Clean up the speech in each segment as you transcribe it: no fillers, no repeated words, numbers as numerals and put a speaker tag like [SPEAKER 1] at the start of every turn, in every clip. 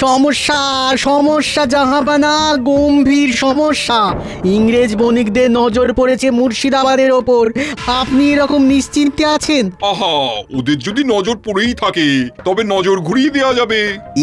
[SPEAKER 1] সমস্যা সমস্যা জাহাপানা, গম্ভীর সমস্যা। ইংরেজ বণিকদের নজর পড়েছে মুর্শিদাবাদের ওপর। আপনি এরকম নিশ্চিন্তে আছেন?
[SPEAKER 2] আহা, ওদের যদি নজর পড়েই থাকে তবে নজর ঘুরিয়ে দেওয়া যাবে।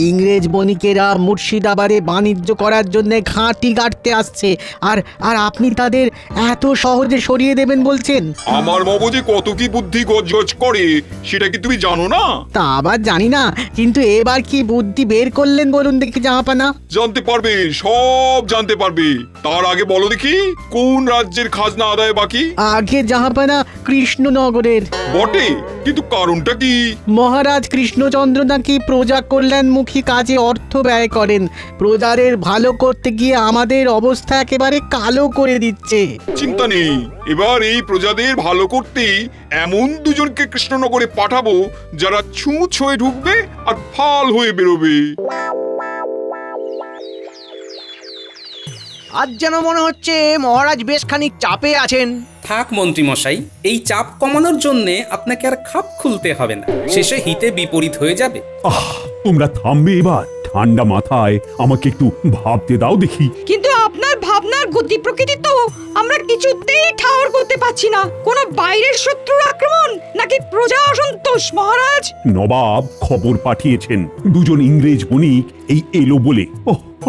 [SPEAKER 1] ইংরেজ বণিকেরা মুর্শিদাবাদে বাণিজ্য করার জন্য ঘাঁটি গাড়তে আসছে, আর আর আপনি তাদের এত সহজে সরিয়ে দেবেন বলছেন?
[SPEAKER 2] আমার মগজে কত কি বুদ্ধি গজগজ করে সেটা কি তুমি জানো না?
[SPEAKER 1] তা আবার জানি না, কিন্তু এবার কি বুদ্ধি বের করলেন বলুন দেখি জাহাপানা।
[SPEAKER 2] জানতে পারবে, সব জানতে পারবে। তার আগে বলো দেখি, কোন রাজ্যের খাজনা আদায় বাকি?
[SPEAKER 1] আগে জাহাপানা কৃষ্ণনগরের।
[SPEAKER 2] বটে, কিন্তু কারণটা কি?
[SPEAKER 1] মহারাজ কৃষ্ণচন্দ্র নাকি প্রজা কল্যাণমুখী কাজে অর্থ ব্যয় করেন। প্রজাদের ভালো করতে গিয়ে আমাদের অবস্থা একেবারে কালো করে দিচ্ছে।
[SPEAKER 2] চিন্তা নেই, এবার এই প্রজাদের ভালো করতেই এমন দুজনকে কৃষ্ণনগরে পাঠাবো যারা ছুঁচ হয়ে ঢুকবে আর ফাল হয়ে বেরোবে।
[SPEAKER 3] আজ যেন মনে হচ্ছে মহারাজ বেশ খানিক চাপে আছেন।
[SPEAKER 4] থাক মন্ত্রীমশাই, এই চাপ কমানোর জন্য আপনাকে আর খাপ খুলতে হবে না, শেষে হিতে বিপরীত হয়ে যাবে।
[SPEAKER 5] তোমরা থামবে এবার? ঠান্ডা মাথায় আমাকে একটু ভাবতে দাও দেখি।
[SPEAKER 6] কিন্তু আপনার ভাবনার গতি প্রকৃতি তো আমরা কিছুতেই ঠাহর করতে পারছি না। কোন বাইরের শত্রুর আক্রমণ নাকি প্রজা অসন্তোষ মহারাজ?
[SPEAKER 5] নবাব খবর পাঠিয়েছেন দুজন ইংরেজ বণিক এই এলো বলে।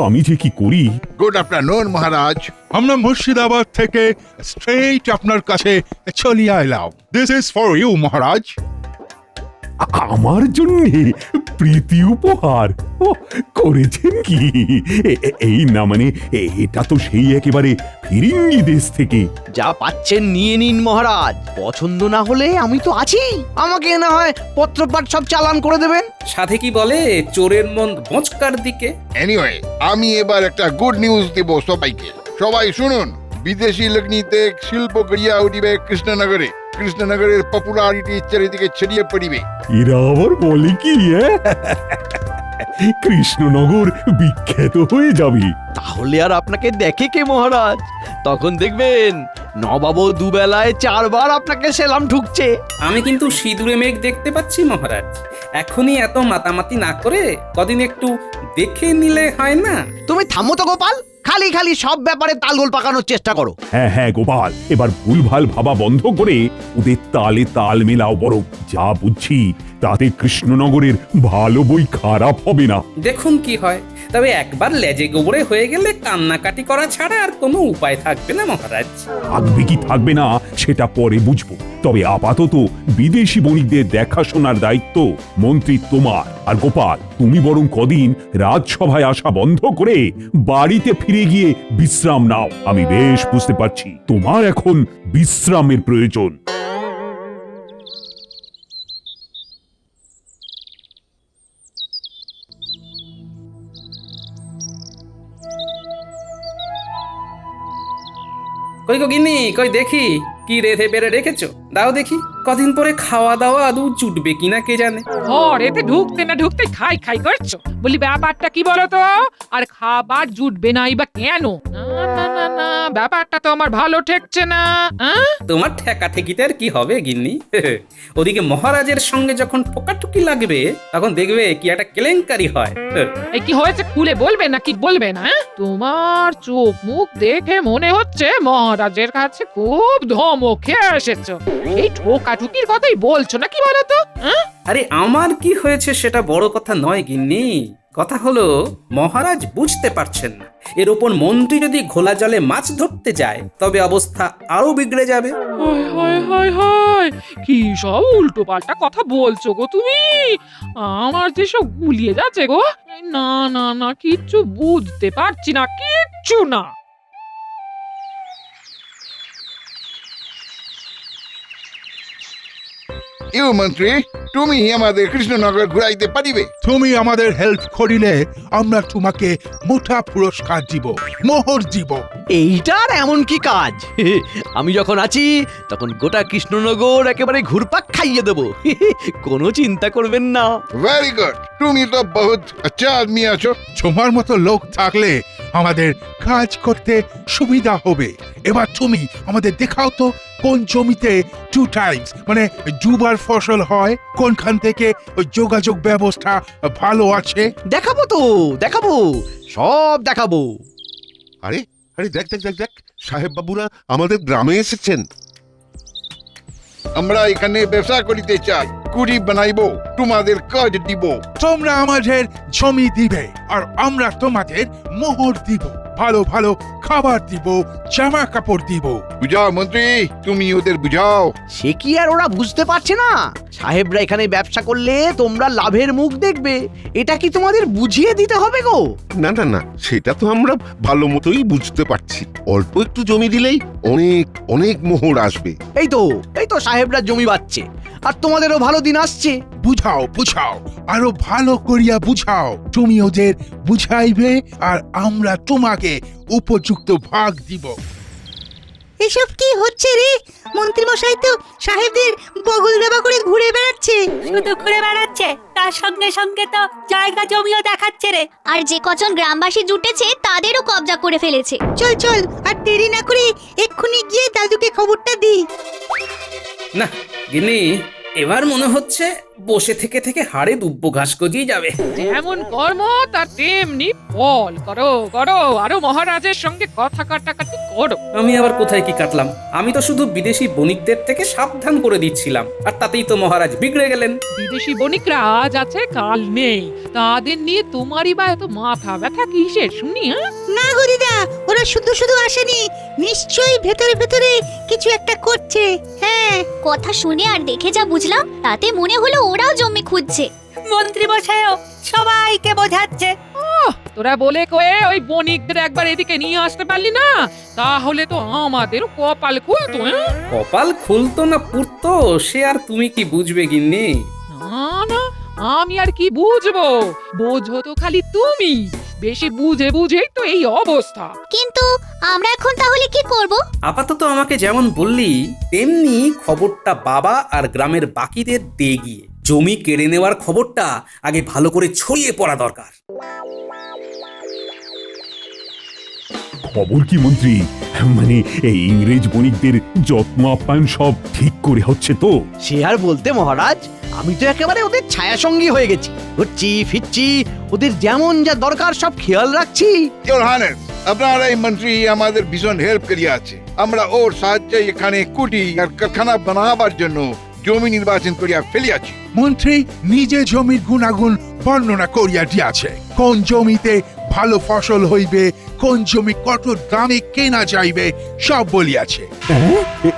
[SPEAKER 5] আমি যে কি করি।
[SPEAKER 7] গুড আফটারনুন মহারাজ।
[SPEAKER 8] আমরা মুর্শিদাবাদ থেকে স্ট্রেইট আপনার কাছে চলিয়ে এলাম। দিস ইজ ফর ইউ মহারাজ।
[SPEAKER 5] আমার জন্য প্রীতি উপহার করেছেন কি? এই না মানে এটা তো সেই একেবারে ফিরিঙ্গি দেশ থেকে।
[SPEAKER 3] যা পাচ্ছেন নিয়ে নিন মহারাজ, পছন্দ না হলে আমি তো আছি। আমাকে না হয় পত্রপাঠ সব চালান করে দেবেন।
[SPEAKER 4] সাধে কি বলে, চোরের মন বোঁচকার দিকে।
[SPEAKER 7] এনিওয়ে, আমি এবার একটা গুড নিউজ দেব সবাইকে। সবাই শুনুন, বিদেশি লগ্নিতে শিল্প গড়িয়া উঠিবে কৃষ্ণনগরে। কৃষ্ণনগরের পপুলারিটি চারিদিকে ছড়িয়ে পড়িবে।
[SPEAKER 5] এরা আবার বলে কি? কৃষ্ণনগর বিখ্যাত হয়ে যাবে।
[SPEAKER 3] তাহলে আর আপনাকে দেখে কে মহারাজ? তখন দেখবেন নবাবও দুবেলায় 4 বার আপনাকে সেলাম ঢুকছে।
[SPEAKER 4] আমি কিন্তু সিঁদুরে মেঘ দেখতে পাচ্ছি মহারাজ। এখনই এত মাতামাতি না করে কদিন একটু দেখে নিলে হয় না?
[SPEAKER 3] তুমি থামো তো গোপাল, খালি খালি সব ব্যাপারে তালগোল পাকানোর চেষ্টা করো।
[SPEAKER 5] হ্যাঁ গোপাল, এবার ভুলভাল ভাবা বন্ধ করে ওদের তালে তাল মেলাও। বরং যা বুঝছি তাতে কৃষ্ণনগরের ভালো বই খারাপ হবে না।
[SPEAKER 4] দেখুন কি হয়। তবে একবার লেজে গোবরে হয়ে গেলে কান্নাকাটি করা ছাড়া আর কোনো উপায় থাকবে না মহারাজ।
[SPEAKER 5] থাকবে কি থাকবে না সেটা পরে বুঝবো। তবে আপাতত বিদেশি বণিকদের দেখাশোনার দায়িত্ব মন্ত্রী তোমার। আর গোপাল, তুমি বরং কদিন রাজসভায় আসা বন্ধ করে বাড়িতে ফিরে গিয়ে বিশ্রাম নাও। আমি বেশ বুঝতে পারছি তোমার এখন বিশ্রামের প্রয়োজন।
[SPEAKER 4] কই গো গিন্নি, কই দেখি কি রেধে বেড়ে রেখেছো, দাও দেখি। কদিন পরে খাওয়া দাওয়া আদৌ জুটবে কিনা কে জানে।
[SPEAKER 6] ঘরেতে ঢুকতে না ঢুকতে খাই খাই করছো। বলি ব্যাপারটা কি বলো তো? আর খাবার জুটবে নাই বা কেন? না, ব্যাপারটা তো আমার ভালো ঠেকছে না।
[SPEAKER 4] তোমার ঠেকা ঠেকিতে আর কি হবে গিন্নি? ওদিকে মহারাজের সঙ্গে যখন ঠোকাঠুকি লাগবে তখন দেখবে কি একটা কেলেঙ্কারি হয়।
[SPEAKER 6] এই কি হয়েছে খুলে বলবে নাকি বলবে না? তোমার চোখ মুখ দেখে মনে হচ্ছে মহারাজের কাছে খুব ধমক খেয়ে এসেছো। এই ঠোকাঠুকির কথাই বলছো না কি বলো তো?
[SPEAKER 4] আরে আমার কি হয়েছে সেটা বড় কথা নয় গিন্নি। কথা হলো মহারাজ বুঝতে পারছেন না। এর ওপর মন্ত্রী যদি ঘোলা জলে মাছ ধরতে যায় তবে অবস্থা আরো বিগড়ে যাবে।
[SPEAKER 6] হায়, কি সব উল্টো পাল্টা কথা বলছো গো তুমি? আমার যে সব গুলিয়ে যাচ্ছে গো। না, কিচ্ছু বুঝতে পারছি না, কিচ্ছু না।
[SPEAKER 7] ইউ মন্ত্রী, তুমি আমাদের কৃষ্ণনগর ঘুরাইতে পারিবে?
[SPEAKER 8] তুমি আমাদের হেল্প করিলে আমরা তোমাকে মোটা পুরস্কার দিব, মোহর দিব।
[SPEAKER 3] এইটার এমন কি কাজ? আমি যখন আছি তখন গোটা কৃষ্ণনগর একেবারে ঘুরপাক খাইয়ে দেবো। কোনো চিন্তা করবেন না।
[SPEAKER 7] ভেরি গুড, তুমি তো বহুত আচ্ছা আদমি আছো।
[SPEAKER 8] তোমার মতো লোক থাকলে আমাদের কাজ করতে সুবিধা হবে। এবার তুমি আমাদের দেখাও তো কোন জমিতে 2 টাইমস মানে দুবার ফসল হয়, কোনখান থেকে ওই যোগাযোগ ব্যবস্থা ভালো আছে।
[SPEAKER 3] দেখাবো তো, দেখাবো, সব দেখাবো।
[SPEAKER 9] আরে আরে দেখ দেখ দেখ দেখ, সাহেব বাবুরা আমাদের গ্রামে এসেছেন।
[SPEAKER 7] আমরা এখানে ব্যবসা করিতে চাই, কুড়ি বানাইবো, তোমাদের কাজ দিব।
[SPEAKER 8] তোমরা আমাদের জমি দিবে আর আমরা তোমাদের মোহর দিব, ভালো ভালো খাবার দিব, জামা কাপড় দিব।
[SPEAKER 7] বুঝাও মন্ত্রী, তুমি ওদের বুঝাও।
[SPEAKER 3] সে কি আর ওরা বুঝতে পারছে না? সাহেবরা এখানে ব্যবসা করলে তোমরা লাভের মুখ দেখবে, এটা কি তোমাদের বুঝিয়ে দিতে হবে গো?
[SPEAKER 9] না না না, সেটা তো আমরা ভালো মতোই বুঝতে পারছি। অল্প একটু জমি দিলেই অনেক অনেক মোহর আসবে।
[SPEAKER 3] এই তো সাহেবরা জমি বাচ্ছে, আর তোমাদেরও ভালো দিন আসছে।
[SPEAKER 8] বুঝাও বুঝাও, আরো ভালো করিয়া বুঝাও। তুমি ওদের বুঝাইবে আর আমরা তোমাকে উপযুক্ত ভাগ দিব।
[SPEAKER 10] এসব কি হচ্ছে রে? মন্ত্রী মশাই তো সাহেবদের বগল দেবা করে ঘুরে বেড়াচ্ছে।
[SPEAKER 11] শুধু ঘুরে বেড়াচ্ছে, তার সঙ্গে সঙ্গে তো জায়গা জমিও দেখাচ্ছে রে।
[SPEAKER 12] আর যে কজন গ্রামবাসী জুটেছে তাদেরও কবজা করে ফেলেছে।
[SPEAKER 10] চল চল, আর দেরি না করে এক্ষুনি গিয়ে দাদুকে খবরটা দি।
[SPEAKER 4] না গিন্নি, এবার মনে হচ্ছে বসে থেকে থেকে হাড়ে দুব্বো ঘাস গজিয়ে যাবে।
[SPEAKER 6] যেমন কর্ম তার তেমনি ফল। করো করো, আরো মহারাজের সঙ্গে কথা কাটাকাটি করো।
[SPEAKER 4] আমি আবার কোথায় কি কাটলাম? আমি তো শুধু বিদেশি বণিকদের থেকে সাবধান করে দিচ্ছিলাম, আর তাতেই তো মহারাজ বিগড়ে গেলেন।
[SPEAKER 6] বিদেশি বণিকরা আজ আছে কাল নেই, তাদের নিয়ে তোমারই বা এত মাথা ব্যথা কিসের শুনি? হ্যাঁ
[SPEAKER 10] না গো দিদা, ওরা শুধু শুধু আসেনি, নিশ্চয়ই ভেতরে ভেতরে কিছু একটা করছে। হ্যাঁ,
[SPEAKER 12] কথা শুনে আর দেখে যা বুঝলাম, তাতে মনে হলো ওরাও জমি খুঁজছে।
[SPEAKER 11] মন্ত্রী মশাইও সবাইকে বোঝাচ্ছে।
[SPEAKER 6] তোরা বলে কয়ে ওই বণিকদের একবার এদিকে নিয়ে আসতে পারলি না, তাহলে তো আমাদেরও কপাল খুলতো।
[SPEAKER 4] কপাল খুলতো না পুড়তো, সে আর তুমি কি বুঝবে গিন্নি?
[SPEAKER 6] না না, আমি আর কি বুঝবো? বোঝো তো খালি তুমি, বেশি বুঝে বুঝেই তো এই অবস্থা।
[SPEAKER 12] কিন্তু আমরা এখন তাহলে কি করব?
[SPEAKER 4] আপাতত আমাকে যেমন বললি তেমনি খবরটা বাবা আর গ্রামের বাকিদের দিয়ে গিয়ে জমি কেড়ে নেওয়ার খবরটা আগে ভালো করে ছড়িয়ে পড়া দরকার।
[SPEAKER 5] খবর কি মন্ত্রী? মানে এই ইংরেজ বণিকদের যত্ন আপ্যায়ন সব ঠিক করে হচ্ছে তো?
[SPEAKER 3] সে আর বলতে মহারাজ, আমি তো একেবারে ওদের ছায়া সঙ্গী হয়ে গেছি। ঘুরছি ফিরছি, ওদের যেমন যা দরকার সব খেয়াল রাখছি।
[SPEAKER 7] ইওর হানেস, আপনার এই মন্ত্রী আমাদের ভীষণ হেল্প করিয়া আছে। আমরা ওর সাহায্যে এখানে কুটি আর কারখানা বানাবার জন্য জমি নির্বাচন করিয়া ফেলিয়াছি।
[SPEAKER 8] মন্ত্রী নিজে জমির গুণাগুণ বর্ণনা করিয়া দিয়াছে, কোন জমিতে ভালো ফসল হইবে, কোন জমি কত দামে কেনা যাইবে, সব বলিয়াছে।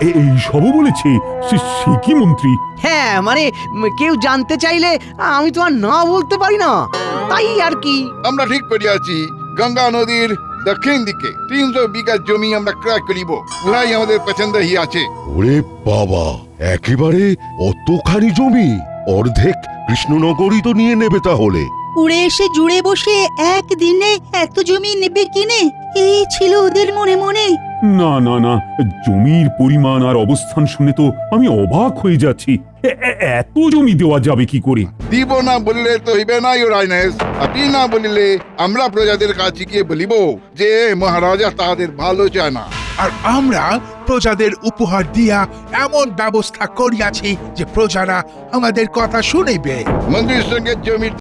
[SPEAKER 5] এই সবও বলেছে? সে কি মন্ত্রী?
[SPEAKER 3] হ্যাঁ মানে কেউ জানতে চাইলে আমি তো আর না বলতে পারি না, তাই আর কি।
[SPEAKER 7] আমরা ঠিক করিয়াছি, গঙ্গা নদীর দক্ষিণ দিকে 300 বিঘা জমি আমরা ক্রয় করিব। উহাই আমাদের পছন্দ হি আছে।
[SPEAKER 9] ওরে বাবা, একেবারে অতখানি জমি? অর্ধেক কৃষ্ণনগরই তো নিয়ে নেবে তাহলে।
[SPEAKER 10] উড়ে এসে জুড়ে বসে একদিনে এত জমি নেবে কিনে, এই ছিল ওদের মনে মনে।
[SPEAKER 5] না না না, জমির পরিমাণ আর অবস্থান শুনে তো আমি অবাক হয়ে যাচ্ছি। এত জমি দেওয়া যাবে কি করে?
[SPEAKER 7] দিব না বললে তো হইবে না ইওর হাইনেস। আপনি না বলিলে আমরা প্রজাদের কাছে গিয়ে বলিব যে মহারাজা তাদের ভালো চায় না।
[SPEAKER 8] আর আমরা প্রজাদের উপহার দিয়া এমন ব্যবস্থা করিয়াছি যে প্রজারা আমাদের কথা শুনিবে।
[SPEAKER 7] মন্ত্রীর সঙ্গে জমির